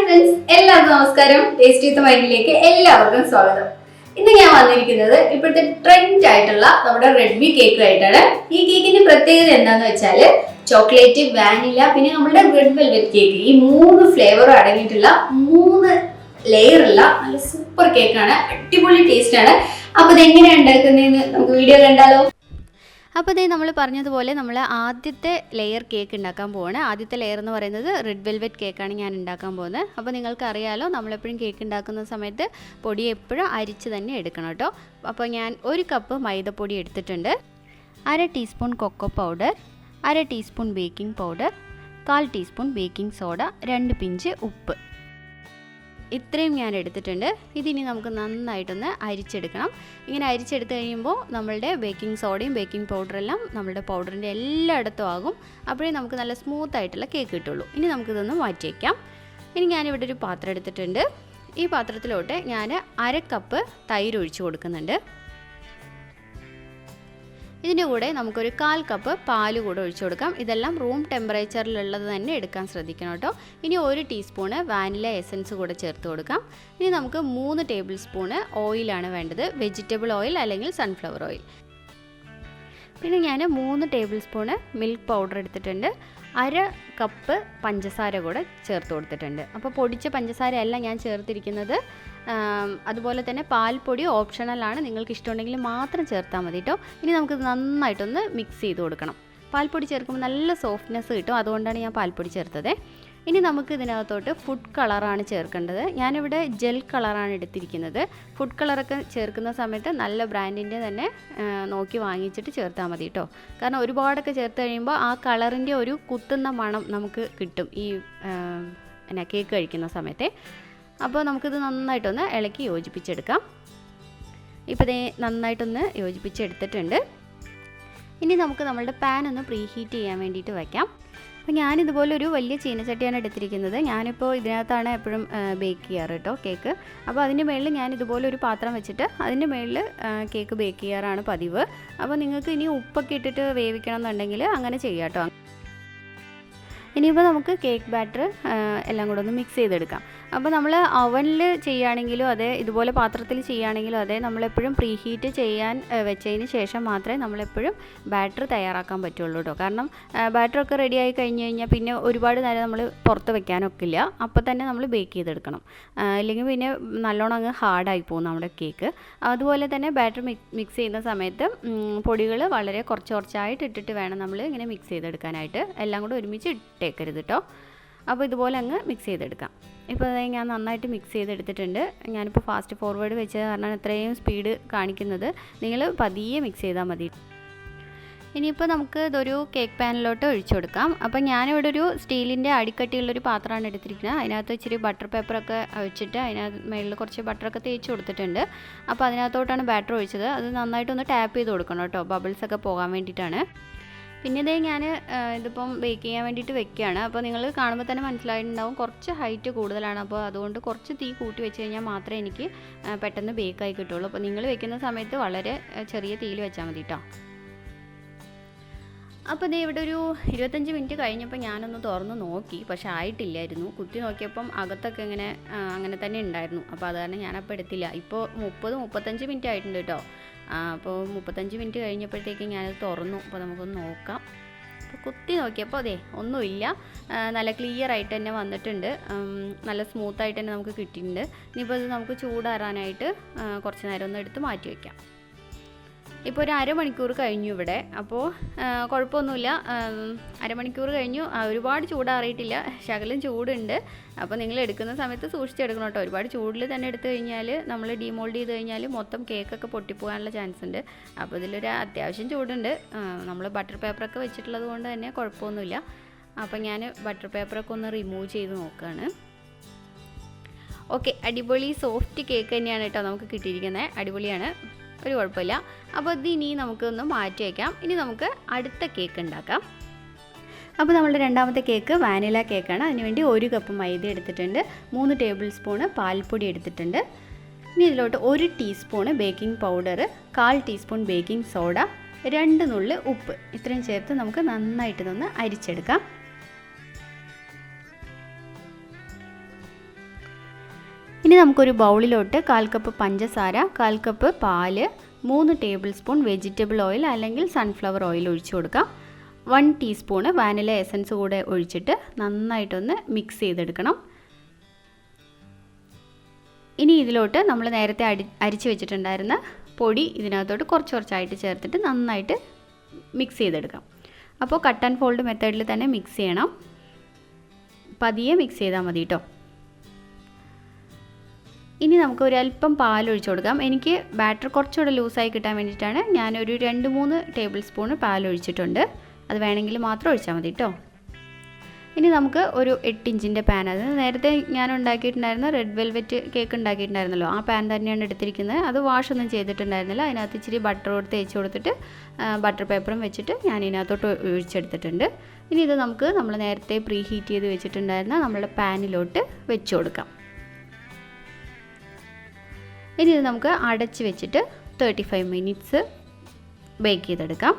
Friends, എല്ലാവർക്കും നമസ്കാരം. Tasty വിത്ത് മൈൻഡിലേക്ക് എല്ലാവർക്കും സ്വാഗതം. ഇന്ന് ഞാൻ വന്നിരിക്കുന്നത് ഇപ്പോഴത്തെ ട്രെൻഡ് ആയിട്ടുള്ള നമ്മുടെ റെഡ്മി കേക്ക് ആയിട്ടാണ്. ഈ കേക്കിന്റെ പ്രത്യേകത എന്താന്ന് വെച്ചാൽ ചോക്ലേറ്റ്, വാനില, പിന്നെ നമ്മുടെ റെഡ് വെൽവെറ്റ് കേക്ക്, ഈ 3 ഫ്ലേവർ അടങ്ങിയിട്ടുള്ള 3 ലെയറുള്ള നല്ല സൂപ്പർ കേക്കാണ്. അടിപൊളി ടേസ്റ്റ് ആണ്. അപ്പൊ ഇത് എങ്ങനെയാണ് ഉണ്ടാക്കുന്നതെന്ന് നമുക്ക് വീഡിയോ കണ്ടാലോ. അപ്പോൾ ഇതേ നമ്മൾ പറഞ്ഞതുപോലെ നമ്മൾ ആദ്യത്തെ ലെയർ കേക്ക് ഉണ്ടാക്കാൻ പോവാണ്. ആദ്യത്തെ ലെയർ എന്ന് പറയുന്നത് റെഡ് വെൽവെറ്റ് കേക്കാണ് ഞാൻ ഉണ്ടാക്കാൻ പോകുന്നത്. അപ്പോൾ നിങ്ങൾക്ക് അറിയാലോ, നമ്മളെപ്പോഴും കേക്ക് ഉണ്ടാക്കുന്ന സമയത്ത് പൊടി എപ്പോഴും അരിച്ച് തന്നെ എടുക്കണം കേട്ടോ. അപ്പോൾ ഞാൻ 1 കപ്പ് മൈദപ്പൊടി എടുത്തിട്ടുണ്ട്, 1/2 teaspoon cocoa powder, 1/2 teaspoon baking powder, 1/4 teaspoon baking soda, 2 pinch ഉപ്പ്. ഇത്രയും ഞാൻ എടുത്തിട്ടുണ്ട്. ഇതിനി നമുക്ക് നന്നായിട്ടൊന്ന് അരിച്ചെടുക്കണം. ഇങ്ങനെ അരിച്ചെടുത്ത് കഴിയുമ്പോൾ നമ്മളുടെ ബേക്കിംഗ് സോഡയും ബേക്കിംഗ് പൗഡറെല്ലാം നമ്മളുടെ പൗഡറിൻ്റെ എല്ലായിടത്തും ആകും. അപ്പോഴേ നമുക്ക് നല്ല സ്മൂത്തായിട്ടുള്ള കേക്ക് കിട്ടുള്ളൂ. ഇനി നമുക്കിതൊന്ന് മാറ്റി വയ്ക്കാം. ഇനി ഞാനിവിടെ ഒരു പാത്രം എടുത്തിട്ടുണ്ട്. ഈ പാത്രത്തിലോട്ട് ഞാൻ 1/2 കപ്പ് തൈര് ഒഴിച്ച് കൊടുക്കുന്നുണ്ട്. ഇതിൻ്റെ കൂടെ നമുക്കൊരു 1/4 കപ്പ് പാല് കൂടെ ഒഴിച്ചു കൊടുക്കാം. ഇതെല്ലാം റൂം ടെമ്പറേച്ചറിലുള്ളത് തന്നെ എടുക്കാൻ ശ്രദ്ധിക്കണം കേട്ടോ. ഇനി 1 ടീസ്പൂണ് വാനില എസൻസ് കൂടെ ചേർത്ത് കൊടുക്കാം. ഇനി നമുക്ക് 3 ടേബിൾ സ്പൂണ് ഓയിലാണ് വേണ്ടത്, വെജിറ്റബിൾ ഓയിൽ അല്ലെങ്കിൽ സൺഫ്ലവർ ഓയിൽ. പിന്നെ ഞാൻ 3 ടേബിൾ സ്പൂണ് മിൽക്ക് പൗഡർ എടുത്തിട്ടുണ്ട്, 1/2 കപ്പ് പഞ്ചസാര കൂടെ ചേർത്ത് കൊടുത്തിട്ടുണ്ട്. അപ്പോൾ പൊടിച്ച പഞ്ചസാര അല്ല ഞാൻ ചേർത്തിരിക്കുന്നത്. അതുപോലെ തന്നെ പാൽപ്പൊടി ഓപ്ഷണലാണ്, നിങ്ങൾക്ക് ഇഷ്ടമുണ്ടെങ്കിൽ മാത്രം ചേർത്താൽ മതി കേട്ടോ. ഇനി നമുക്കിത് നന്നായിട്ടൊന്ന് മിക്സ് ചെയ്ത് കൊടുക്കണം. പാൽപ്പൊടി ചേർക്കുമ്പോൾ നല്ല സോഫ്റ്റ്നെസ് കിട്ടും, അതുകൊണ്ടാണ് ഞാൻ പാൽപ്പൊടി ചേർത്തത്. ഇനി നമുക്ക് ഇതിനകത്തോട്ട് ഫുഡ് കളറാണ് ചേർക്കേണ്ടത്. ഞാനിവിടെ ജെൽ കളറാണ് എടുത്തിരിക്കുന്നത്. ഫുഡ് കളറൊക്കെ ചേർക്കുന്ന സമയത്ത് നല്ല ബ്രാൻഡിൻ്റെ തന്നെ നോക്കി വാങ്ങിച്ചിട്ട് ചേർത്താൽ മതി കേട്ടോ. കാരണം ഒരുപാടൊക്കെ ചേർത്ത് കഴിയുമ്പോൾ ആ കളറിൻ്റെ ഒരു കുത്തുന്ന മണം നമുക്ക് കിട്ടും ഈ കേക്ക് കഴിക്കുന്ന സമയത്തെ. അപ്പോൾ നമുക്കിത് നന്നായിട്ടൊന്ന് ഇളക്കി യോജിപ്പിച്ചെടുക്കാം. ഇപ്പോൾ ഇത് നന്നായിട്ടൊന്ന് യോജിപ്പിച്ചെടുത്തിട്ടുണ്ട്. ഇനി നമുക്ക് നമ്മളുടെ പാൻ ഒന്ന് പ്രീ ഹീറ്റ് ചെയ്യാൻ വേണ്ടിയിട്ട് വയ്ക്കാം. അപ്പോൾ ഞാനിതുപോലെ ഒരു വലിയ ചീനച്ചട്ടിയാണ് എടുത്തിരിക്കുന്നത്. ഞാനിപ്പോൾ ഇതിനകത്താണ് എപ്പോഴും ബേക്ക് ചെയ്യാറ് കേട്ടോ കേക്ക്. അപ്പോൾ അതിൻ്റെ മുകളിൽ ഞാൻ ഇതുപോലെ ഒരു പാത്രം വെച്ചിട്ട് അതിൻ്റെ മുകളിൽ കേക്ക് ബേക്ക് ചെയ്യാറാണ് പതിവ്. അപ്പോൾ നിങ്ങൾക്ക് ഇനി ഉപ്പൊക്കെ ഇട്ടിട്ട് വേവിക്കണം എന്നുണ്ടെങ്കിൽ അങ്ങനെ ചെയ്യാം കേട്ടോ. ഇനിയിപ്പോൾ നമുക്ക് കേക്ക് ബാറ്റർ എല്ലാം കൂടെ ഒന്ന് മിക്സ് ചെയ്തെടുക്കാം. അപ്പോൾ നമ്മൾ അവനിൽ ചെയ്യുകയാണെങ്കിലും അതെ, ഇതുപോലെ പാത്രത്തിൽ ചെയ്യുകയാണെങ്കിലും അതെ, നമ്മളെപ്പോഴും പ്രീ ഹീറ്റ് ചെയ്യാൻ വെച്ചതിന് ശേഷം മാത്രമേ നമ്മളെപ്പോഴും ബാറ്റർ തയ്യാറാക്കാൻ പറ്റുള്ളൂ കേട്ടോ. കാരണം ബാറ്ററൊക്കെ റെഡി ആയി കഴിഞ്ഞ് കഴിഞ്ഞാൽ പിന്നെ ഒരുപാട് നേരം നമ്മൾ പുറത്ത് വെക്കാനൊക്കില്ല. അപ്പോൾ തന്നെ നമ്മൾ ബേക്ക് ചെയ്തെടുക്കണം, ഇല്ലെങ്കിൽ പിന്നെ നല്ലോണം അങ്ങ് ഹാർഡായി പോകും നമ്മുടെ കേക്ക്. അതുപോലെ തന്നെ ബാറ്റർ മിക്സ് ചെയ്യുന്ന സമയത്ത് പൊടികൾ വളരെ കുറച്ചായിട്ട് ഇട്ടിട്ട് വേണം നമ്മൾ ഇങ്ങനെ മിക്സ് ചെയ്തെടുക്കാനായിട്ട്. എല്ലാം കൂടെ ഒരുമിച്ച് ഇട്ടേക്കരുത് കേട്ടോ. അപ്പോൾ ഇതുപോലെ അങ്ങ് മിക്സ് ചെയ്തെടുക്കാം. ഇപ്പോൾ ഞാൻ നന്നായിട്ട് മിക്സ് ചെയ്തെടുത്തിട്ടുണ്ട്. ഞാനിപ്പോൾ ഫാസ്റ്റ് ഫോർവേഡ് വെച്ചത് കാരണം ഇത്രയും സ്പീഡ് കാണിക്കുന്നത്. നിങ്ങൾ പതിയെ മിക്സ് ചെയ്താൽ മതി. ഇനിയിപ്പോൾ നമുക്ക് ഇതൊരു കേക്ക് പാനിലോട്ട് ഒഴിച്ചു കൊടുക്കാം. അപ്പോൾ ഞാനിവിടെ ഒരു സ്റ്റീലിൻ്റെ അടിക്കട്ടിയുള്ളൊരു പാത്രമാണ് എടുത്തിരിക്കുന്നത്. അതിനകത്ത് ഇച്ചിരി ബട്ടർ പേപ്പറൊക്കെ വെച്ചിട്ട് അതിനകത്ത് മേളിൽ കുറച്ച് ബട്ടറൊക്കെ തേച്ച് കൊടുത്തിട്ടുണ്ട്. അപ്പോൾ അതിനകത്തോട്ടാണ് ബാറ്റർ ഒഴിച്ചത്. അത് നന്നായിട്ടൊന്ന് ടാപ്പ് ചെയ്ത് കൊടുക്കണം കേട്ടോ, ബബിൾസൊക്കെ പോകാൻ വേണ്ടിയിട്ടാണ്. പിന്നെ ഇതേ ഞാൻ ഇതിപ്പം ബേക്ക് ചെയ്യാൻ വേണ്ടിയിട്ട് വെക്കുകയാണ്. അപ്പോൾ നിങ്ങൾ കാണുമ്പോൾ തന്നെ മനസ്സിലായിട്ടുണ്ടാവും കുറച്ച് ഹൈറ്റ് കൂടുതലാണ്. അപ്പോൾ അതുകൊണ്ട് കുറച്ച് തീ കൂട്ടി വെച്ച് കഴിഞ്ഞാൽ മാത്രമേ എനിക്ക് പെട്ടെന്ന് ബേക്കായി കിട്ടുള്ളൂ. അപ്പോൾ നിങ്ങൾ വെക്കുന്ന സമയത്ത് വളരെ ചെറിയ തീയിൽ വെച്ചാൽ മതി കേട്ടോ. അപ്പോൾ ഇതേ ഇവിടെ ഒരു 25 മിനിറ്റ് കഴിഞ്ഞപ്പോൾ ഞാനൊന്ന് തുറന്ന് നോക്കി, പക്ഷേ ആയിട്ടില്ലായിരുന്നു. കുത്തി നോക്കിയപ്പം അകത്തൊക്കെ അങ്ങനെ തന്നെ ഉണ്ടായിരുന്നു. അപ്പോൾ അത് കാരണം ഞാനപ്പോൾ എടുത്തില്ല. ഇപ്പോൾ 30-35 മിനിറ്റ് ആയിട്ടുണ്ട് കേട്ടോ. അപ്പോൾ 35 മിനിറ്റ് കഴിഞ്ഞപ്പോഴത്തേക്ക് ഞാനത് തുറന്നു. അപ്പോൾ നമുക്കൊന്ന് നോക്കാം. അപ്പോൾ കുത്തി നോക്കിയപ്പോൾ അതെ ഒന്നുമില്ല, നല്ല ക്ലിയർ ആയിട്ട് തന്നെ വന്നിട്ടുണ്ട്, നല്ല സ്മൂത്തായിട്ട് തന്നെ നമുക്ക് കിട്ടിയിട്ടുണ്ട്. ഇനിയിപ്പോൾ ഇത് നമുക്ക് ചൂടാറാനായിട്ട് കുറച്ച് നേരം ഒന്ന് എടുത്ത് മാറ്റി വയ്ക്കാം. ഇപ്പോൾ ഒരു അരമണിക്കൂർ കഴിഞ്ഞു ഇവിടെ. അപ്പോൾ കുഴപ്പമൊന്നുമില്ല, അരമണിക്കൂർ കഴിഞ്ഞു. ഒരുപാട് ചൂടാറിയിട്ടില്ല, ശകലം ചൂടുണ്ട്. അപ്പോൾ നിങ്ങൾ എടുക്കുന്ന സമയത്ത് സൂക്ഷിച്ചെടുക്കണം കേട്ടോ. ഒരുപാട് ചൂടിൽ തന്നെ എടുത്തു കഴിഞ്ഞാൽ നമ്മൾ ഡീമോൾഡ് ചെയ്ത് കഴിഞ്ഞാൽ മൊത്തം കേക്കൊക്കെ പൊട്ടിപ്പോകാനുള്ള ചാൻസ് ഉണ്ട്. അപ്പോൾ ഇതിലൊരു അത്യാവശ്യം ചൂടുണ്ട്. നമ്മൾ ബട്ടർ പേപ്പറൊക്കെ വെച്ചിട്ടുള്ളത് കൊണ്ട് തന്നെ കുഴപ്പമൊന്നുമില്ല. അപ്പോൾ ഞാൻ ബട്ടർ പേപ്പറൊക്കെ ഒന്ന് റിമൂവ് ചെയ്ത് നോക്കുകയാണ്. ഓക്കെ, അടിപൊളി സോഫ്റ്റ് കേക്ക് തന്നെയാണ് കേട്ടോ നമുക്ക് കിട്ടിയിരിക്കുന്നത്. അടിപൊളിയാണ്, ഒരു കുഴപ്പമില്ല. അപ്പോൾ ഇത് ഇനി നമുക്കൊന്ന് മാറ്റി വയ്ക്കാം. ഇനി നമുക്ക് അടുത്ത കേക്ക് ഉണ്ടാക്കാം. അപ്പോൾ നമ്മളുടെ രണ്ടാമത്തെ കേക്ക് വാനില കേക്കാണ്. അതിനുവേണ്ടി 1 കപ്പ് മൈദ എടുത്തിട്ടുണ്ട്, 3 ടേബിൾ സ്പൂണ് പാൽപ്പൊടി എടുത്തിട്ടുണ്ട്. ഇനി ഇതിലോട്ട് 1 teaspoon baking powder, 1/4 teaspoon baking soda, 2 നുള്ള് ഉപ്പ്, ഇത്രയും ചേർത്ത് നമുക്ക് നന്നായിട്ടൊന്ന് അരിച്ചെടുക്കാം. ഇനി നമുക്കൊരു ബൗളിലോട്ട് 1/4 കപ്പ് പഞ്ചസാര, 1/4 കപ്പ് പാല്, 3 ടേബിൾ സ്പൂൺ വെജിറ്റബിൾ ഓയിൽ അല്ലെങ്കിൽ സൺഫ്ലവർ ഓയിൽ ഒഴിച്ചു കൊടുക്കാം. 1 ടീസ്പൂണ് വാനില എസൻസ് കൂടെ ഒഴിച്ചിട്ട് നന്നായിട്ടൊന്ന് മിക്സ് ചെയ്തെടുക്കണം. ഇനി ഇതിലോട്ട് നമ്മൾ നേരത്തെ അരിച്ച് വെച്ചിട്ടുണ്ടായിരുന്ന പൊടി ഇതിനകത്തോട്ട് കുറച്ചായിട്ട് ചേർത്തിട്ട് നന്നായിട്ട് മിക്സ് ചെയ്തെടുക്കാം. അപ്പോൾ കട്ട് ആൻഡ് ഫോൾഡ് മെത്തേഡിൽ തന്നെ മിക്സ് ചെയ്യണം. പതിയെ മിക്സ് ചെയ്താൽ മതി കേട്ടോ. ഇനി നമുക്ക് ഒരല്പം പാൽ ഒഴിച്ചു കൊടുക്കാം. എനിക്ക് ബാറ്റർ കുറച്ചുകൂടെ ലൂസായി കിട്ടാൻ വേണ്ടിയിട്ടാണ് ഞാനൊരു 2-3 ടേബിൾ സ്പൂൺ പാൽ ഒഴിച്ചിട്ടുണ്ട്. അത് വേണമെങ്കിൽ മാത്രം ഒഴിച്ചാൽ മതി കേട്ടോ. ഇനി നമുക്ക് ഒരു 8 ഇഞ്ചിൻ്റെ പാൻ, അത് നേരത്തെ ഞാൻ ഉണ്ടാക്കിയിട്ടുണ്ടായിരുന്ന റെഡ് വെൽവെറ്റ് കേക്ക് ഉണ്ടാക്കിയിട്ടുണ്ടായിരുന്നല്ലോ, ആ പാൻ തന്നെയാണ് എടുത്തിരിക്കുന്നത്. അത് വാഷൊന്നും ചെയ്തിട്ടുണ്ടായിരുന്നില്ല. അതിനകത്ത് ഇച്ചിരി ബട്ടർ തേച്ച് കൊടുത്തിട്ട് ബട്ടർ പേപ്പറും വെച്ചിട്ട് ഞാൻ ഇതിനകത്തോട്ട് ഒഴിച്ചെടുത്തിട്ടുണ്ട്. ഇനി ഇത് നമ്മൾ നേരത്തെ പ്രീ ഹീറ്റ് ചെയ്ത് വെച്ചിട്ടുണ്ടായിരുന്ന നമ്മുടെ പാനിലോട്ട് വെച്ച് കൊടുക്കാം. ഇനി ഇത് നമുക്ക് അടച്ച് വെച്ചിട്ട് 35 മിനിറ്റ്സ് ബേക്ക് ചെയ്തെടുക്കാം.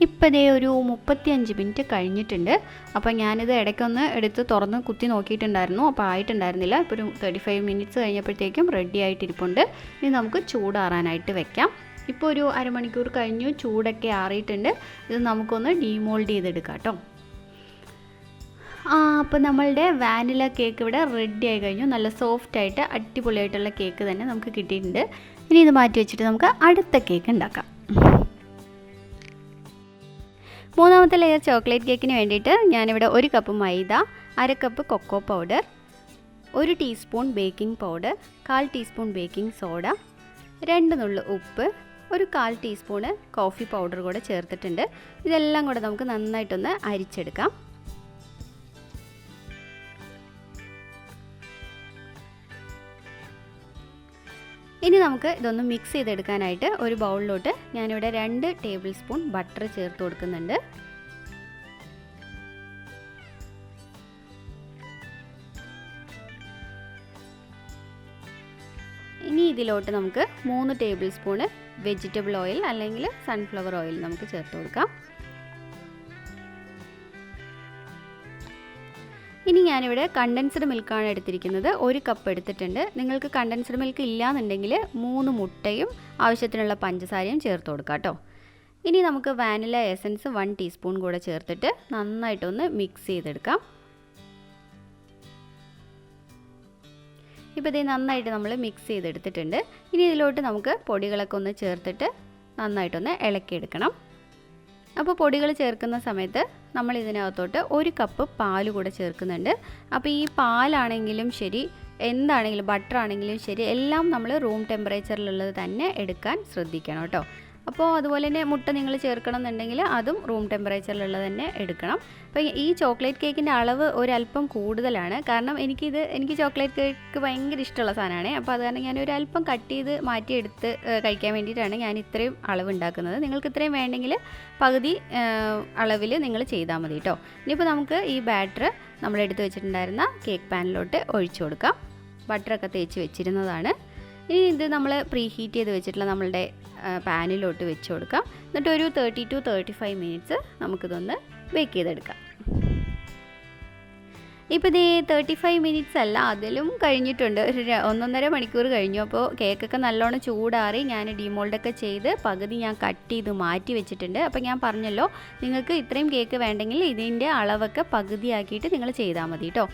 ഇപ്പോൾ ഇതേ ഒരു 35 മിനിറ്റ് കഴിഞ്ഞിട്ടുണ്ട്. അപ്പോൾ ഞാനിത് ഇടയ്ക്കൊന്ന് എടുത്ത് തുറന്ന് കുത്തി നോക്കിയിട്ടുണ്ടായിരുന്നു. അപ്പോൾ ആയിട്ടുണ്ടായിരുന്നില്ല. ഇപ്പോൾ ഒരു 35 മിനിറ്റ്സ് കഴിഞ്ഞപ്പോഴത്തേക്കും റെഡി ആയിട്ടിരിപ്പുണ്ട്. ഇനി നമുക്ക് ചൂടാറാനായിട്ട് വെക്കാം. ഇപ്പോൾ ഒരു അരമണിക്കൂർ കഴിഞ്ഞു, ചൂടൊക്കെ ആറിയിട്ടുണ്ട്. ഇത് നമുക്കൊന്ന് ഡീമോൾഡ് ചെയ്തെടുക്കാം കേട്ടോ. അപ്പോൾ നമ്മളുടെ വാനില കേക്ക് ഇവിടെ റെഡി ആയി കഴിഞ്ഞു. നല്ല സോഫ്റ്റായിട്ട് അടിപൊളിയായിട്ടുള്ള കേക്ക് തന്നെ നമുക്ക് കിട്ടിയിട്ടുണ്ട്. ഇനി ഇത് മാറ്റി വെച്ചിട്ട് നമുക്ക് അടുത്ത കേക്ക് ഉണ്ടാക്കാം. മൂന്നാമത്തെ ലെയർ ചോക്ലേറ്റ് കേക്കിന് വേണ്ടിയിട്ട് ഞാനിവിടെ 1 cup maida, 1/2 cup cocoa powder, 1 teaspoon baking powder, 1/4 teaspoon baking soda, 2 നുള്ള് ഉപ്പ്, ഒരു 1/4 ടീസ്പൂണ് കോഫി പൗഡർ കൂടെ ചേർത്തിട്ടുണ്ട്. ഇതെല്ലാം കൂടെ നമുക്ക് നന്നായിട്ടൊന്ന് അരിച്ചെടുക്കാം. ഇനി നമുക്ക് ഇതൊന്ന് മിക്സ് ചെയ്തെടുക്കാനായിട്ട് ഒരു ബൗളിലോട്ട് ഞാനിവിടെ 2 ടേബിൾ സ്പൂൺ ബട്ടർ ചേർത്ത് കൊടുക്കുന്നുണ്ട്. ഇനി ഇതിലോട്ട് നമുക്ക് 3 ടേബിൾ സ്പൂണ് വെജിറ്റബിൾ ഓയിൽ അല്ലെങ്കിൽ സൺഫ്ലവർ ഓയിൽ നമുക്ക് ചേർത്ത് കൊടുക്കാം. ഇനി ഞാനിവിടെ കണ്ടൻസ്ഡ് മിൽക്കാണ് എടുത്തിരിക്കുന്നത്. 1 കപ്പ് എടുത്തിട്ടുണ്ട്. നിങ്ങൾക്ക് കണ്ടൻസ്ഡ് മിൽക്ക് ഇല്ലയെന്നുണ്ടെങ്കിൽ 3 മുട്ടയും ആവശ്യത്തിനുള്ള പഞ്ചസാരയും ചേർത്ത് കൊടുക്കാം കേട്ടോ. ഇനി നമുക്ക് വാനില എസൻസ് 1 ടീസ്പൂൺ കൂടെ ചേർത്തിട്ട് നന്നായിട്ടൊന്ന് മിക്സ് ചെയ്തെടുക്കാം. ഇപ്പോൾ ഇത് നന്നായിട്ട് നമ്മൾ മിക്സ് ചെയ്തെടുത്തിട്ടുണ്ട്. ഇനി ഇതിലോട്ട് നമുക്ക് പൊടികളൊക്കെ ഒന്ന് ചേർത്തിട്ട് നന്നായിട്ടൊന്ന് ഇളക്കിയെടുക്കണം. അപ്പോൾ പൊടികൾ ചേർക്കുന്ന സമയത്ത് നമ്മൾ ഇതിനകത്തോട്ട് 1 കപ്പ് പാൽ കൂടെ ചേർക്കുന്നുണ്ട്. അപ്പോൾ ഈ പാലാണെങ്കിലും ശരി, എന്താണെങ്കിലും ബട്ടർ ആണെങ്കിലും ശരി, എല്ലാം നമ്മൾ റൂം ടെമ്പറേച്ചറിലുള്ളത് തന്നെ എടുക്കാൻ ശ്രദ്ധിക്കണം കേട്ടോ. അപ്പോൾ അതുപോലെ തന്നെ മുട്ട നിങ്ങൾ ചേർക്കണം എന്നുണ്ടെങ്കിൽ അതും റൂം ടെമ്പറേച്ചറിലുള്ളത് തന്നെ എടുക്കണം. അപ്പോൾ ഈ ചോക്ലേറ്റ് കേക്കിൻ്റെ അളവ് ഒരല്പം കൂടുതലാണ്. കാരണം എനിക്ക് ചോക്ലേറ്റ് കേക്ക് ഭയങ്കര ഇഷ്ടമുള്ള സാധനമാണ്. അപ്പോൾ അത് കാരണം ഞാൻ ഒരല്പം കട്ട് ചെയ്ത് മാറ്റിയെടുത്ത് കഴിക്കാൻ വേണ്ടിയിട്ടാണ് ഞാൻ ഇത്രയും അളവ് ഉണ്ടാക്കുന്നത്. നിങ്ങൾക്ക് ഇത്രയും വേണമെങ്കിൽ പകുതി അളവിൽ നിങ്ങൾ ചെയ്താൽ മതി കേട്ടോ. ഇനിയിപ്പോൾ നമുക്ക് ഈ ബാറ്റർ നമ്മൾ എടുത്ത് വെച്ചിട്ടുണ്ടായിരുന്ന കേക്ക് പാനിലോട്ട് ഒഴിച്ചു കൊടുക്കാം. ബട്ടറൊക്കെ തേച്ച് വെച്ചിരുന്നതാണ്. ഇനി ഇത് നമ്മൾ പ്രീ ഹീറ്റ് ചെയ്ത് വെച്ചിട്ടുള്ള നമ്മളുടെ പാനിലോട്ട് വെച്ച് കൊടുക്കാം. എന്നിട്ട് ഒരു 30 to 35 മിനിറ്റ്സ് നമുക്കിതൊന്ന് ബേക്ക് ചെയ്തെടുക്കാം. ഇപ്പോൾ ഇത് 35 മിനിറ്റ്സ് അല്ല, അതിലും കഴിഞ്ഞിട്ടുണ്ട്. ഒരു 1.5 മണിക്കൂർ കഴിഞ്ഞു. അപ്പോൾ കേക്കൊക്കെ നല്ലോണം ചൂടാറി ഞാൻ ഡീമോൾഡൊക്കെ ചെയ്ത് പകുതി ഞാൻ കട്ട് ചെയ്ത് മാറ്റി വെച്ചിട്ടുണ്ട്. അപ്പോൾ ഞാൻ പറഞ്ഞല്ലോ, നിങ്ങൾക്ക് ഇത്രയും കേക്ക് വേണ്ടെങ്കിൽ ഇതിൻ്റെ അളവൊക്കെ പകുതിയാക്കിയിട്ട് നിങ്ങൾ ചെയ്താൽ മതി കേട്ടോ.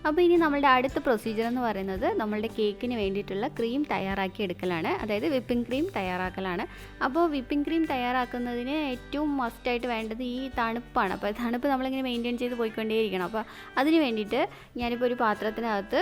അപ്പോൾ ഇനി നമ്മളുടെ അടുത്ത പ്രൊസീജിയർ എന്ന് പറയുന്നത് നമ്മളുടെ കേക്കിന് വേണ്ടിയിട്ടുള്ള ക്രീം തയ്യാറാക്കി എടുക്കലാണ്. അതായത് വിപ്പിംഗ് ക്രീം തയ്യാറാക്കലാണ്. അപ്പോൾ വിപ്പിംഗ് ക്രീം തയ്യാറാക്കുന്നതിന് ഏറ്റവും മസ്റ്റായിട്ട് വേണ്ടത് ഈ തണുപ്പാണ്. അപ്പോൾ തണുപ്പ് നമ്മളിങ്ങനെ മെയിൻറ്റെയിൻ ചെയ്ത് പോയിക്കൊണ്ടേയിരിക്കണം. അപ്പോൾ അതിന് വേണ്ടിയിട്ട് ഞാനിപ്പോൾ ഒരു പാത്രത്തിനകത്ത്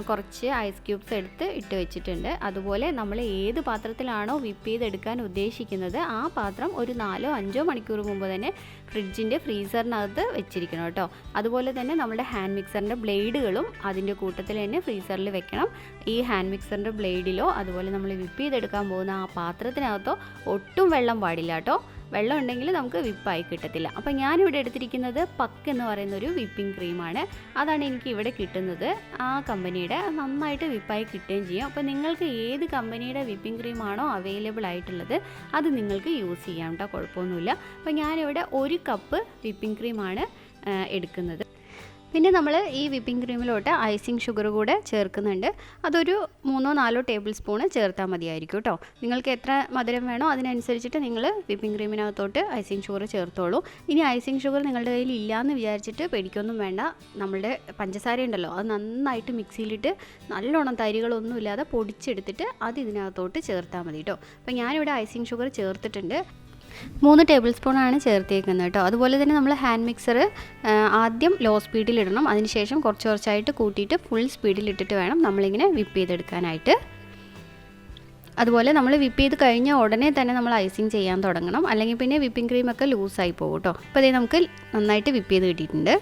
കുറച്ച് ഐസ് ക്യൂബ്സ് എടുത്ത് ഇട്ട് വെച്ചിട്ടുണ്ട്. അതുപോലെ നമ്മൾ ഏത് പാത്രത്തിലാണോ വിപ്പ് ചെയ്തെടുക്കാൻ ഉദ്ദേശിക്കുന്നത് ആ പാത്രം ഒരു 4-5 മണിക്കൂർ മുമ്പ് തന്നെ ഫ്രിഡ്ജിൻ്റെ ഫ്രീസറിനകത്ത് വെച്ചിരിക്കണം കേട്ടോ. അതുപോലെ തന്നെ നമ്മുടെ ഹാൻഡ് മിക്സറിൻ്റെ ബ്ലേഡുകളും അതിൻ്റെ കൂട്ടത്തിൽ തന്നെ ഫ്രീസറിൽ വെക്കണം. ഈ ഹാൻഡ് മിക്സറിൻ്റെ ബ്ലേഡിലോ അതുപോലെ നമ്മൾ വിപ്പ് ചെയ്തെടുക്കാൻ പോകുന്ന ആ പാത്രത്തിനകത്തോ ഒട്ടും വെള്ളം പാടില്ല കേട്ടോ. വെള്ളം ഉണ്ടെങ്കിൽ നമുക്ക് വിപ്പായി കിട്ടത്തില്ല. അപ്പോൾ ഞാനിവിടെ എടുത്തിരിക്കുന്നത് പക്ക് എന്ന് പറയുന്നൊരു വിപ്പിംഗ് ക്രീമാണ്. അതാണ് എനിക്ക് ഇവിടെ കിട്ടുന്നത്. ആ കമ്പനിയുടെ നന്നായിട്ട് വിപ്പായി കിട്ടുകയും ചെയ്യും. അപ്പോൾ നിങ്ങൾക്ക് ഏത് കമ്പനിയുടെ വിപ്പിംഗ് ക്രീമാണോ അവൈലബിൾ ആയിട്ടുള്ളത് അത് നിങ്ങൾക്ക് യൂസ് ചെയ്യാം കേട്ടോ, കുഴപ്പമൊന്നുമില്ല. അപ്പോൾ ഞാനിവിടെ 1 കപ്പ് വിപ്പിംഗ് ക്രീമാണ് എടുക്കുന്നത്. പിന്നെ നമ്മൾ ഈ വിപ്പിംഗ് ക്രീമിലോട്ട് ഐസിങ് ഷുഗർ കൂടെ ചേർക്കുന്നുണ്ട്. അതൊരു 3-4 ടേബിൾ സ്പൂൺ ചേർത്താൽ മതിയായിരിക്കും കേട്ടോ. നിങ്ങൾക്ക് എത്ര മധുരം വേണോ അതിനനുസരിച്ചിട്ട് നിങ്ങൾ വിപ്പിംഗ് ക്രീമിനകത്തോട്ട് ഐസിങ് ഷുഗർ ചേർത്തോളൂ. ഇനി ഐസിങ് ഷുഗർ നിങ്ങളുടെ കയ്യിൽ ഇല്ലയെന്ന് വിചാരിച്ചിട്ട് പേടിക്കൊന്നും വേണ്ട. നമ്മളുടെ പഞ്ചസാര ഉണ്ടല്ലോ, അത് നന്നായിട്ട് മിക്സിയിലിട്ട് നല്ലോണം തരികളൊന്നും ഇല്ലാതെ പൊടിച്ചെടുത്തിട്ട് അത് ഇതിനകത്തോട്ട് ചേർത്താൽ മതി കേട്ടോ. അപ്പോൾ ഞാനിവിടെ ഐസിങ് ഷുഗർ ചേർത്തിട്ടുണ്ട്. 3 ടേബിൾ സ്പൂണാണ് ചേർത്തേക്കുന്നത് കേട്ടോ. അതുപോലെ തന്നെ നമ്മൾ ഹാൻഡ് മിക്സർ ആദ്യം ലോ സ്പീഡിലിടണം. അതിനുശേഷം കുറച്ചായിട്ട് കൂട്ടിയിട്ട് ഫുൾ സ്പീഡിലിട്ടിട്ട് വേണം നമ്മളിങ്ങനെ വിപ്പ് ചെയ്തെടുക്കാനായിട്ട്. അതുപോലെ നമ്മൾ വിപ്പ് ചെയ്ത് കഴിഞ്ഞ ഉടനെ തന്നെ നമ്മൾ ഐസിങ് ചെയ്യാൻ തുടങ്ങണം, അല്ലെങ്കിൽ പിന്നെ വിപ്പിംഗ് ക്രീമൊക്കെ ലൂസായി പോകും കേട്ടോ. അപ്പോൾ അതേ നമുക്ക് നന്നായിട്ട് വിപ്പ് ചെയ്ത് കിട്ടിയിട്ടുണ്ട്.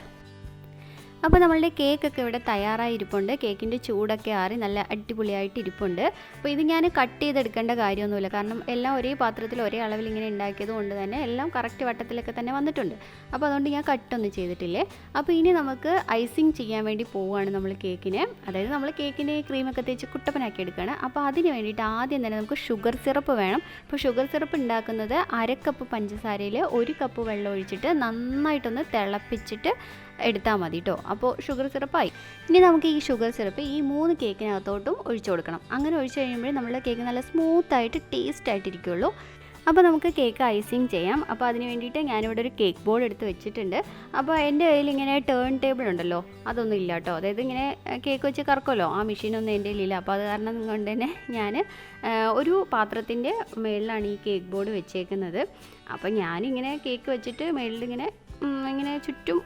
അപ്പോൾ നമ്മളുടെ കേക്കൊക്കെ ഇവിടെ തയ്യാറായി ഇരിപ്പുണ്ട്. കേക്കിൻ്റെ ചൂടൊക്കെ ആറി നല്ല അടിപൊളിയായിട്ട് ഇരിപ്പുണ്ട്. അപ്പോൾ ഇത് ഞാൻ കട്ട് ചെയ്തെടുക്കേണ്ട കാര്യമൊന്നുമില്ല, കാരണം എല്ലാം ഒരേ പാത്രത്തിൽ ഒരേ അളവിൽ ഇങ്ങനെ ഉണ്ടാക്കിയത് കൊണ്ട് തന്നെ എല്ലാം കറക്റ്റ് വട്ടത്തിലൊക്കെ തന്നെ വന്നിട്ടുണ്ട്. അപ്പോൾ അതുകൊണ്ട് ഞാൻ കട്ടൊന്നും ചെയ്തിട്ടില്ലേ. അപ്പോൾ ഇനി നമുക്ക് ഐസിങ് ചെയ്യാൻ വേണ്ടി പോവുകയാണ് നമ്മൾ കേക്കിന്. അതായത് നമ്മൾ കേക്കിൻ്റെ ക്രീമൊക്കെ തേച്ച് കുട്ടപ്പനാക്കി എടുക്കുകയാണ്. അപ്പോൾ അതിന് വേണ്ടിയിട്ട് ആദ്യം തന്നെ നമുക്ക് ഷുഗർ സിറപ്പ് വേണം. അപ്പോൾ ഷുഗർ സിറപ്പ് ഉണ്ടാക്കുന്നത് 1/2 കപ്പ് പഞ്ചസാരയിൽ 1 കപ്പ് വെള്ളം ഒഴിച്ചിട്ട് നന്നായിട്ടൊന്ന് തിളപ്പിച്ചിട്ട് എടുത്താൽ മതി കേട്ടോ. അപ്പോൾ ഷുഗർ സിറപ്പായി. ഇനി നമുക്ക് ഈ ഷുഗർ സിറപ്പ് ഈ 3 കേക്കിനകത്തോട്ടും ഒഴിച്ചു കൊടുക്കണം. അങ്ങനെ ഒഴിച്ച് കഴിയുമ്പോൾ നമ്മുടെ കേക്ക് നല്ല സ്മൂത്തായിട്ട് ടേസ്റ്റായിട്ടിരിക്കുള്ളൂ. അപ്പോൾ നമുക്ക് കേക്ക് ഐസിങ് ചെയ്യാം. അപ്പോൾ അതിന് വേണ്ടിയിട്ട് ഞാനിവിടെ ഒരു കേക്ക് ബോർഡ് എടുത്ത് വെച്ചിട്ടുണ്ട്. അപ്പോൾ എൻ്റെ കയ്യിൽ ഇങ്ങനെ ടേൺ ടേബിൾ ഉണ്ടല്ലോ, അതൊന്നും ഇല്ല കേട്ടോ. അതായത് ഇങ്ങനെ കേക്ക് വെച്ച് കറക്കുമല്ലോ, ആ മെഷീനൊന്നും എൻ്റെ കയ്യിലില്ല. അപ്പോൾ അത് കാരണം കൊണ്ട് തന്നെ ഞാൻ ഒരു പാത്രത്തിൻ്റെ മുകളിലാണ് ഈ കേക്ക് ബോർഡ് വെച്ചേക്കുന്നത്. അപ്പോൾ ഞാനിങ്ങനെ കേക്ക് വെച്ചിട്ട് മുകളിലിങ്ങനെ ഇങ്ങനെ ചുറ്റും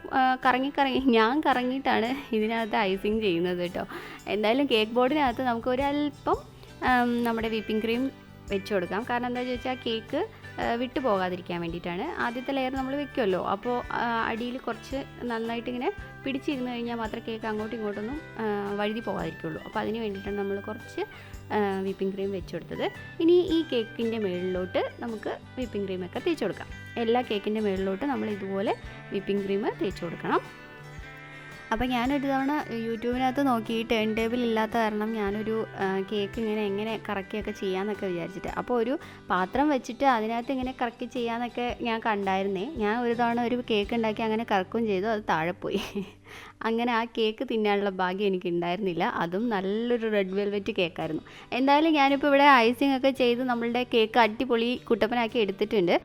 ഞാൻ കറങ്ങിയിട്ടാണ് ഇതിനകത്ത് ഐസിങ് ചെയ്യുന്നത് കേട്ടോ. എന്തായാലും കേക്ക് ബോർഡിനകത്ത് നമുക്ക് ഒരല്പം നമ്മുടെ വിപ്പിംഗ് ക്രീം വെച്ച് കൊടുക്കാം. കാരണം എന്താ ചോദിച്ചാൽ കേക്ക് വിട്ടു പോകാതിരിക്കാൻ വേണ്ടിയിട്ടാണ്. ആദ്യത്തെ ലെയർ നമ്മൾ വെക്കുമല്ലോ, അപ്പോൾ അടിയിൽ കുറച്ച് നന്നായിട്ട് ഇങ്ങനെ പിടിച്ചിരുന്ന് കഴിഞ്ഞാൽ മാത്രമേ കേക്ക് അങ്ങോട്ടും ഇങ്ങോട്ടൊന്നും വഴുതി പോകാതിരിക്കുള്ളൂ. അപ്പോൾ അതിന് വേണ്ടിയിട്ടാണ് നമ്മൾ കുറച്ച് വിപ്പിംഗ് ക്രീം വെച്ച് കൊടുത്തത്. ഇനി ഈ കേക്കിൻ്റെ മുകളിലോട്ട് നമുക്ക് വിപ്പിംഗ് ക്രീമൊക്കെ തേച്ച് കൊടുക്കാം. എല്ലാ കേക്കിൻ്റെ മുകളിലോട്ട് നമ്മൾ ഇതുപോലെ വിപ്പിംഗ് ക്രീം തേച്ച് കൊടുക്കണം. അപ്പോൾ ഞാനൊരു തവണ യൂട്യൂബിനകത്ത് നോക്കി ടേൺ ടേബിൾ ഇല്ലാത്ത കാരണം ഞാനൊരു കേക്ക് എങ്ങനെ കറക്കിയൊക്കെ ചെയ്യാമെന്നൊക്കെ വിചാരിച്ചിട്ട്, അപ്പോൾ ഒരു പാത്രം വെച്ചിട്ട് അതിനകത്ത് ഇങ്ങനെ കറക്കി ചെയ്യാമെന്നൊക്കെ ഞാൻ കണ്ടായിരുന്നേ. ഞാൻ ഒരു തവണ ഒരു കേക്ക് ഉണ്ടാക്കി അങ്ങനെ കറക്കുകയും ചെയ്തു, അത് താഴെ പോയി. അങ്ങനെ ആ കേക്ക് തിന്നാനുള്ള ഭാഗ്യം എനിക്ക് ഉണ്ടായിരുന്നില്ല. അതും നല്ലൊരു റെഡ് വെൽവെറ്റ് കേക്കായിരുന്നു. എന്തായാലും ഞാനിപ്പോൾ ഇവിടെ ഐസിങ് ഒക്കെ ചെയ്ത് നമ്മളുടെ കേക്ക് അടിപൊളി കുട്ടപ്പനാക്കി എടുത്തിട്ടുണ്ട്.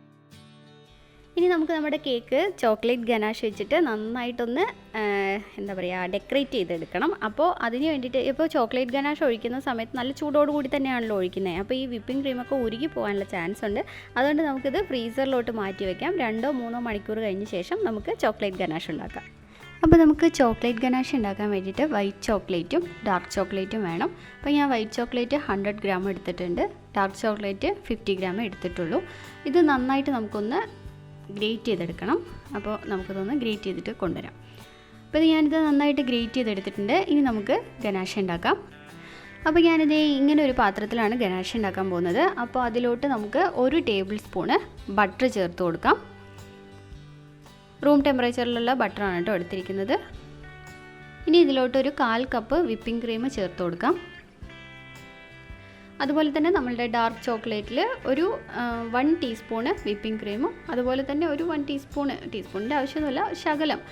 ഇനി നമുക്ക് നമ്മുടെ കേക്ക് ചോക്ലേറ്റ് ഗനാഷ് വെച്ചിട്ട് നന്നായിട്ടൊന്ന് എന്താ പറയുക ഡെക്കറേറ്റ് ചെയ്തെടുക്കണം. അപ്പോൾ അതിന് വേണ്ടിയിട്ട് ഇപ്പോൾ ചോക്ലേറ്റ് ഗനാഷ് ഒഴിക്കുന്ന സമയത്ത് നല്ല ചൂടോട് കൂടി തന്നെയാണല്ലോ ഒഴിക്കുന്നത്. അപ്പോൾ ഈ വിപ്പിംഗ് ക്രീമൊക്കെ ഉരുകി പോകാനുള്ള ചാൻസ് ഉണ്ട്. അതുകൊണ്ട് നമുക്കിത് ഫ്രീസറിലോട്ട് മാറ്റി വയ്ക്കാം. 2-3 മണിക്കൂർ കഴിഞ്ഞ ശേഷം നമുക്ക് ചോക്ലേറ്റ് ഗനാഷ് ഉണ്ടാക്കാം. അപ്പോൾ നമുക്ക് ചോക്ലേറ്റ് ഗനാഷ് ഉണ്ടാക്കാൻ വേണ്ടിയിട്ട് വൈറ്റ് ചോക്ലേറ്റും ഡാർക്ക് ചോക്ലേറ്റും വേണം. അപ്പോൾ ഞാൻ വൈറ്റ് ചോക്ലേറ്റ് 100 ഗ്രാം എടുത്തിട്ടുണ്ട്, ഡാർക്ക് ചോക്ലേറ്റ് 50 ഗ്രാം എടുത്തിട്ടുള്ളൂ. ഇത് നന്നായിട്ട് നമുക്കൊന്ന് ഗ്രേറ്റ് ചെയ്തെടുക്കണം. അപ്പോൾ നമുക്കിതൊന്ന് ഗ്രേറ്റ് ചെയ്തിട്ട് കൊണ്ടുവരാം. അപ്പോൾ ഞാനിത് നന്നായിട്ട് ഗ്രേറ്റ് ചെയ്തെടുത്തിട്ടുണ്ട്. ഇനി നമുക്ക് ഗനാഷ് ഉണ്ടാക്കാം. അപ്പോൾ ഞാനിത് ഇങ്ങനെ ഒരു പാത്രത്തിലാണ് ഗനാഷ് ഉണ്ടാക്കാൻ പോകുന്നത്. അപ്പോൾ അതിലോട്ട് നമുക്ക് 1 ടേബിൾ സ്പൂണ് ബട്ടർ ചേർത്ത് കൊടുക്കാം. റൂം ടെമ്പറേച്ചറിലുള്ള ബട്ടറാണ് കേട്ടോ എടുത്തിരിക്കുന്നത്. ഇനി ഇതിലോട്ടൊരു 1/4 കപ്പ് വിപ്പിംഗ് ക്രീം ചേർത്ത് കൊടുക്കാം. അതുപോലെ തന്നെ നമ്മളുടെ ഡാർക്ക് ചോക്ലേറ്റിൽ ഒരു 1 ടീസ്പൂണ് വിപ്പിംഗ് ക്രീമും അതുപോലെ തന്നെ ഒരു 1 ടീസ്പൂണിൻ്റെ ആവശ്യമൊന്നുമില്ല, ശകലം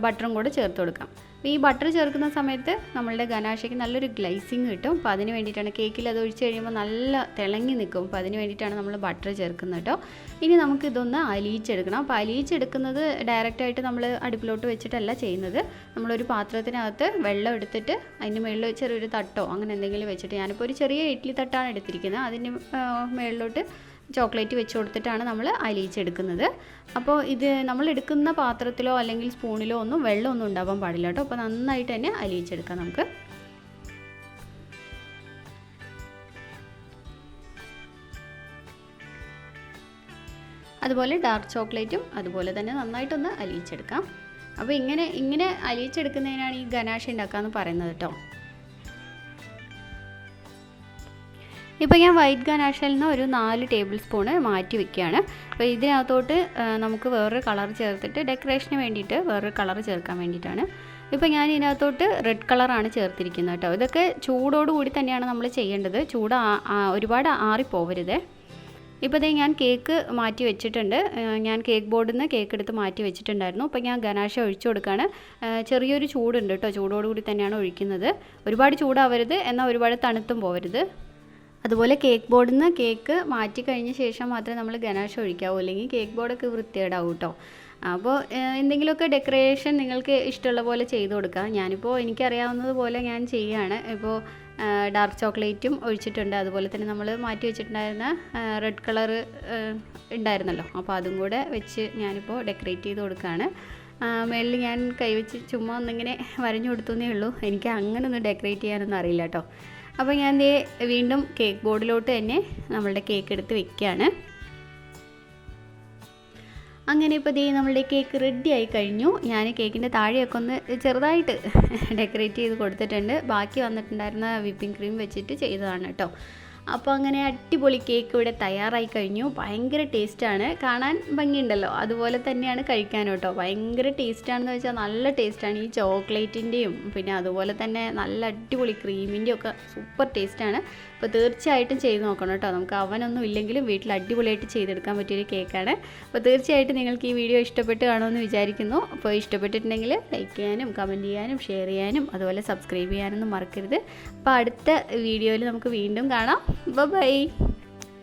ബട്ടറും കൂടെ ചേർത്ത് കൊടുക്കാം. അപ്പോൾ ഈ ബട്ടർ ചേർക്കുന്ന സമയത്ത് നമ്മളുടെ ഗനാഷയ്ക്ക് നല്ലൊരു ഗ്ലൈസിങ് കിട്ടും. അപ്പോൾ അതിന് വേണ്ടിയിട്ടാണ്, കേക്കിൽ അത് ഒഴിച്ച് കഴിയുമ്പോൾ നല്ല തിളങ്ങി നിൽക്കും. അപ്പോൾ അതിന് വേണ്ടിയിട്ടാണ് നമ്മൾ ബട്ടർ ചേർക്കുന്നത് കേട്ടോ. ഇനി നമുക്കിതൊന്ന് അലിയിച്ചെടുക്കണം. അപ്പോൾ അലിയിച്ചെടുക്കുന്നത് ഡയറക്റ്റായിട്ട് നമ്മൾ അടുപ്പിലോട്ട് വെച്ചിട്ടല്ല ചെയ്യുന്നത്. നമ്മളൊരു പാത്രത്തിനകത്ത് വെള്ളം എടുത്തിട്ട് അതിൻ്റെ മുകളിൽ ചെറിയൊരു തട്ടോ അങ്ങനെ എന്തെങ്കിലും വെച്ചിട്ട്, ഞാനിപ്പോൾ ഒരു ചെറിയ ഇഡ്ഡലി തട്ടാണ് എടുത്തിരിക്കുന്നത്, അതിൻ്റെ മുകളിലോട്ട് ചോക്ലേറ്റ് വെച്ച് കൊടുത്തിട്ടാണ് നമ്മൾ അലിയിച്ചെടുക്കുന്നത്. അപ്പോൾ ഇത് നമ്മൾ എടുക്കുന്ന പാത്രത്തിലോ അല്ലെങ്കിൽ സ്പൂണിലോ ഒന്നും വെള്ളമൊന്നും ഉണ്ടാവാൻ പാടില്ല കേട്ടോ. അപ്പോൾ നന്നായിട്ട് തന്നെ അലിയിച്ചെടുക്കാം നമുക്ക്. അതുപോലെ ഡാർക്ക് ചോക്ലേറ്റും അതുപോലെ തന്നെ നന്നായിട്ടൊന്ന് അലിയിച്ചെടുക്കാം. അപ്പോൾ ഇങ്ങനെ അലിയിച്ചെടുക്കുന്നതിനാണ് ഈ ഗനാഷ് ഉണ്ടാക്കാമെന്ന് പറയുന്നത് കേട്ടോ. ഇപ്പോൾ ഞാൻ വൈറ്റ് ഗനാഷിൽ നിന്ന് ഒരു 4 ടേബിൾ സ്പൂണ് മാറ്റി വയ്ക്കുകയാണ്. അപ്പോൾ ഇതിനകത്തോട്ട് നമുക്ക് വേറൊരു കളർ ചേർത്തിട്ട് ഡെക്കറേഷന് വേണ്ടിയിട്ട് വേറൊരു കളർ ചേർക്കാൻ വേണ്ടിയിട്ടാണ്. ഇപ്പോൾ ഞാൻ ഇതിനകത്തോട്ട് റെഡ് കളറാണ് ചേർത്തിരിക്കുന്നത് കേട്ടോ. ഇതൊക്കെ ചൂടോടുകൂടി തന്നെയാണ് നമ്മൾ ചെയ്യേണ്ടത്. ചൂട് ഒരുപാട് ആറിപ്പോവരുത്. ഇപ്പോൾ ദേ ഞാൻ കേക്ക് മാറ്റി വെച്ചിട്ടുണ്ട്. ഞാൻ കേക്ക് ബോർഡിൽ നിന്ന് കേക്ക് എടുത്ത് മാറ്റി വെച്ചിട്ടുണ്ടായിരുന്നു. അപ്പോൾ ഞാൻ ഗനാശ ഒഴിച്ചു കൊടുക്കുകയാണ്. ചെറിയൊരു ചൂടുണ്ട് കേട്ടോ, ചൂടോടുകൂടി തന്നെയാണ് ഒഴിക്കുന്നത്. ഒരുപാട് ചൂടാവരുത്, എന്നാൽ ഒരുപാട് തണുത്തും പോകരുത്. അതുപോലെ കേക്ക് ബോർഡിൽ നിന്ന് കേക്ക് മാറ്റി കഴിഞ്ഞ ശേഷം മാത്രമേ നമ്മൾ ഗനാശ ഒഴിക്കാവൂ, അല്ലെങ്കിൽ കേക്ക് ബോർഡൊക്കെ വൃത്തികേടാവും കേട്ടോ. അപ്പോൾ എന്തെങ്കിലുമൊക്കെ ഡെക്കറേഷൻ നിങ്ങൾക്ക് ഇഷ്ടമുള്ള പോലെ ചെയ്ത് കൊടുക്കുക. ഞാനിപ്പോൾ എനിക്കറിയാവുന്നത് പോലെ ഞാൻ ചെയ്യുകയാണ്. ഇപ്പോൾ ഡാർക്ക് ചോക്ലേറ്റും ഒഴിച്ചിട്ടുണ്ട്. അതുപോലെ തന്നെ നമ്മൾ മാറ്റി വെച്ചിട്ടുണ്ടായിരുന്ന റെഡ് കളറ് ഉണ്ടായിരുന്നല്ലോ, അപ്പോൾ അതും കൂടെ വെച്ച് ഞാനിപ്പോൾ ഡെക്കറേറ്റ് ചെയ്ത് കൊടുക്കുകയാണ്. മേളിൽ ഞാൻ കൈവച്ച് ചുമ്മാ ഒന്നിങ്ങനെ വരഞ്ഞു കൊടുത്തേ ഉള്ളൂ. എനിക്ക് അങ്ങനെ ഒന്ന് ഡെക്കറേറ്റ് ചെയ്യാനൊന്നും അറിയില്ല കേട്ടോ. അപ്പോൾ ഞാൻ വീണ്ടും കേക്ക് ബോർഡിലോട്ട് തന്നെ നമ്മളുടെ കേക്ക് എടുത്ത് വെക്കുകയാണ്. അങ്ങനെ ഇപ്പോൾ നമ്മളുടെ കേക്ക് റെഡി ആയി കഴിഞ്ഞു. ഞാൻ കേക്കിൻ്റെ താഴെയൊക്കെ ഒന്ന് ചെറുതായിട്ട് ഡെക്കറേറ്റ് ചെയ്ത് കൊടുത്തിട്ടുണ്ട്. ബാക്കി വന്നിട്ടുണ്ടായിരുന്ന വിപ്പിംഗ് ക്രീം വെച്ചിട്ട് ചെയ്തതാണ് കേട്ടോ. അപ്പോൾ അങ്ങനെ അടിപൊളി കേക്ക് ഇവിടെ തയ്യാറായി കഴിഞ്ഞു. ഭയങ്കര ടേസ്റ്റാണ്, കാണാൻ ഭംഗിയുണ്ടല്ലോ, അതുപോലെ തന്നെയാണ് കഴിക്കാനും കേട്ടോ. ഭയങ്കര ടേസ്റ്റാണെന്ന് വെച്ചാൽ നല്ല ടേസ്റ്റാണ്. ഈ ചോക്ലേറ്റിൻ്റെയും പിന്നെ അതുപോലെ തന്നെ നല്ല അടിപൊളി ക്രീമിൻ്റെയും ഒക്കെ സൂപ്പർ ടേസ്റ്റാണ്. അപ്പോൾ തീർച്ചയായിട്ടും ചെയ്ത് നോക്കണം കേട്ടോ. നമുക്ക് അവനൊന്നും ഇല്ലെങ്കിലും വീട്ടിൽ അടിപൊളിയായിട്ട് ചെയ്തെടുക്കാൻ പറ്റിയൊരു കേക്കാണ്. അപ്പോൾ തീർച്ചയായിട്ടും നിങ്ങൾക്ക് ഈ വീഡിയോ ഇഷ്ടപ്പെട്ട് കാണുമെന്ന് വിചാരിക്കുന്നു. അപ്പോൾ ഇഷ്ടപ്പെട്ടിട്ടുണ്ടെങ്കിൽ ലൈക്ക് ചെയ്യാനും കമൻറ്റ് ചെയ്യാനും ഷെയർ ചെയ്യാനും അതുപോലെ സബ്സ്ക്രൈബ് ചെയ്യാനൊന്നും മറക്കരുത്. അപ്പോൾ അടുത്ത വീഡിയോയിൽ നമുക്ക് വീണ്ടും കാണാം. ബൈ.